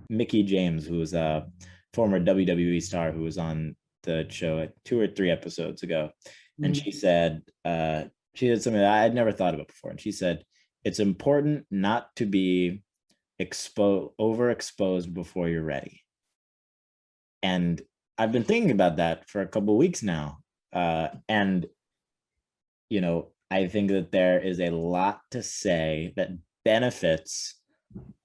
Mickey James, who was a former WWE star who was on the show 2 or 3 episodes ago, and Mhm. she did something that I had never thought about before, and she said it's important not to be overexposed before you're ready. And I've been thinking about that for a couple of weeks now, and I think that there is a lot to say that benefits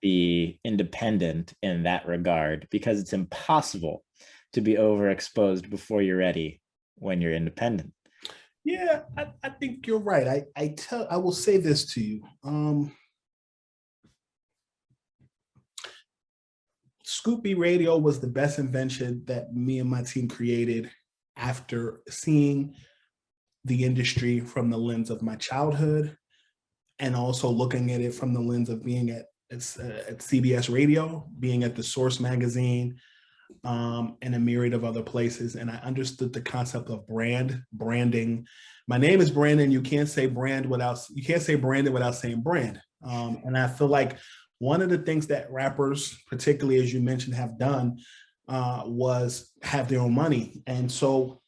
be independent in that regard because it's impossible to be overexposed before you're ready when you're independent. Yeah, I think you're right. I will say this to you. Scoopy Radio was the best invention that me and my team created after seeing the industry from the lens of my childhood and also looking at it from the lens of being at CBS Radio, being at the Source magazine, and a myriad of other places. And I understood the concept of branding. My name is Brandon. You can't say Brandon without saying brand. And I feel like one of the things that rappers, particularly as you mentioned, have done was have their own money. And so,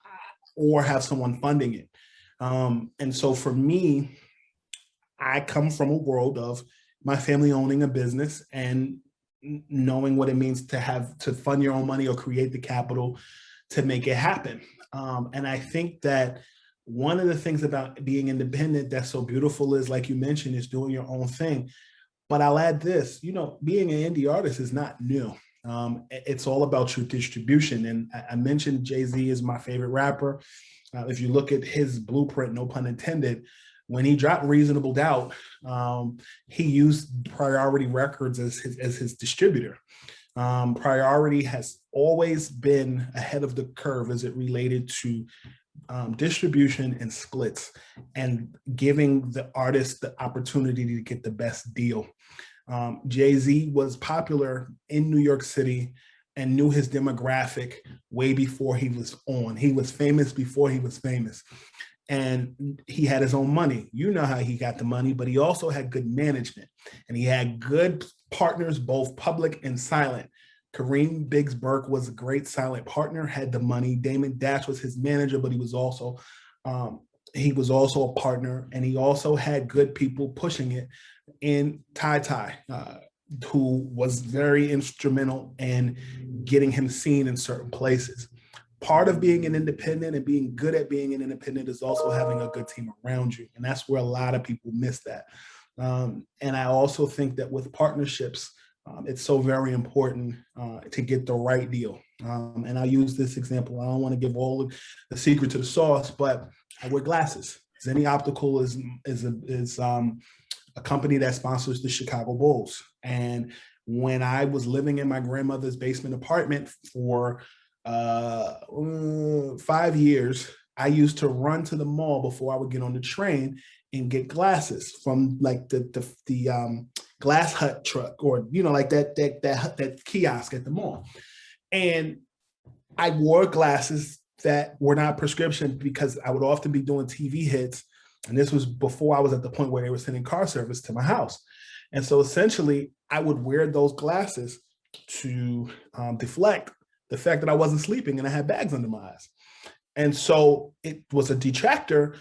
or have someone funding it. And so for me, I come from a world of my family owning a business and knowing what it means to have to fund your own money or create the capital to make it happen. And I think that one of the things about being independent that's so beautiful is, like you mentioned, is doing your own thing. But I'll add this, being an indie artist is not new. It's all about your distribution. And I mentioned Jay-Z is my favorite rapper. If you look at his blueprint, no pun intended, when he dropped Reasonable Doubt, he used Priority Records as his distributor. Priority has always been ahead of the curve as it related to distribution and splits and giving the artist the opportunity to get the best deal. Jay-Z was popular in New York City and knew his demographic way before he was on. He was famous before he was famous. And he had his own money. You know how he got the money, but he also had good management and he had good partners, both public and silent. Kareem Biggs Burke was a great silent partner, had the money. Damon Dash was his manager, but he was also a partner, and he also had good people pushing it in Ty Ty, who was very instrumental in getting him seen in certain places. Part of being an independent and being good at being an independent is also having a good team around you. And that's where a lot of people miss that. And I also think that with partnerships, it's so very important to get the right deal. And I'll use this example. I don't want to give all the secret to the sauce, but I wear glasses. Zenni Optical is a company that sponsors the Chicago Bulls. And when I was living in my grandmother's basement apartment for 5 years, I used to run to the mall before I would get on the train and get glasses from like the glass hut truck, or like that kiosk at the mall. And I wore glasses that were not prescription because I would often be doing TV hits. And this was before I was at the point where they were sending car service to my house. And so essentially, I would wear those glasses to deflect the fact that I wasn't sleeping and I had bags under my eyes. And so it was a detractor,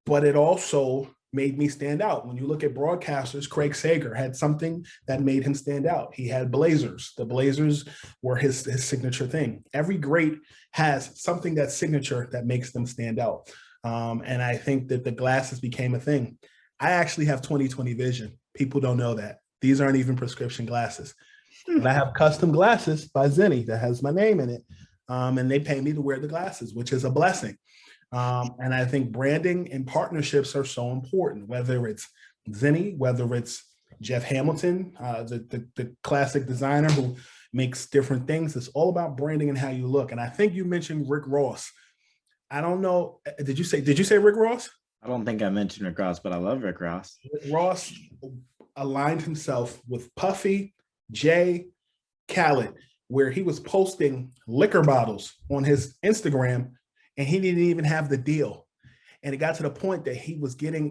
but it also made me stand out. When you look at broadcasters, Craig Sager had something that made him stand out. He had blazers. The blazers were his signature thing. Every great has something that's signature that makes them stand out. And I think that the glasses became a thing. I actually have 20/20 vision. People don't know that. These aren't even prescription glasses. But I have custom glasses by Zenni that has my name in it. And they pay me to wear the glasses, which is a blessing. And I think branding and partnerships are so important, whether it's Zenni, whether it's Jeff Hamilton, the classic designer who makes different things. It's all about branding and how you look. And I think you mentioned Rick Ross. I don't know. Did you say Rick Ross? I don't think I mentioned Rick Ross, but I love Rick Ross. Rick Ross aligned himself with Puffy, Jay, Khaled, where he was posting liquor bottles on his Instagram and he didn't even have the deal. And it got to the point that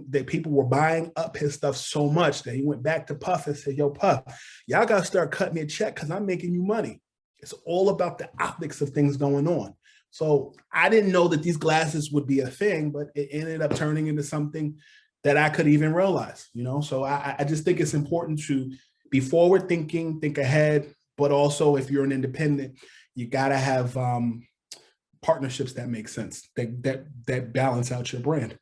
that people were buying up his stuff so much that he went back to Puff and said, yo, Puff, y'all got to start cutting me a check because I'm making you money. It's all about the optics of things going on. So I didn't know that these glasses would be a thing, but it ended up turning into something that I could even realize, So I just think it's important to be forward thinking, think ahead, but also if you're an independent, you got to have partnerships that make sense, that balance out your brand.